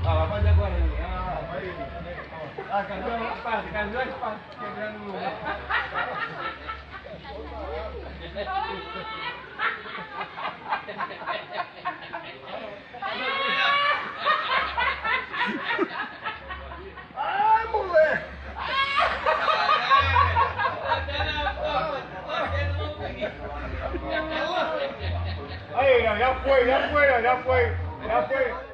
Ah, pode agora. Ah, cadê as partes quebrando o... Ai, moleque! Aí, já foi.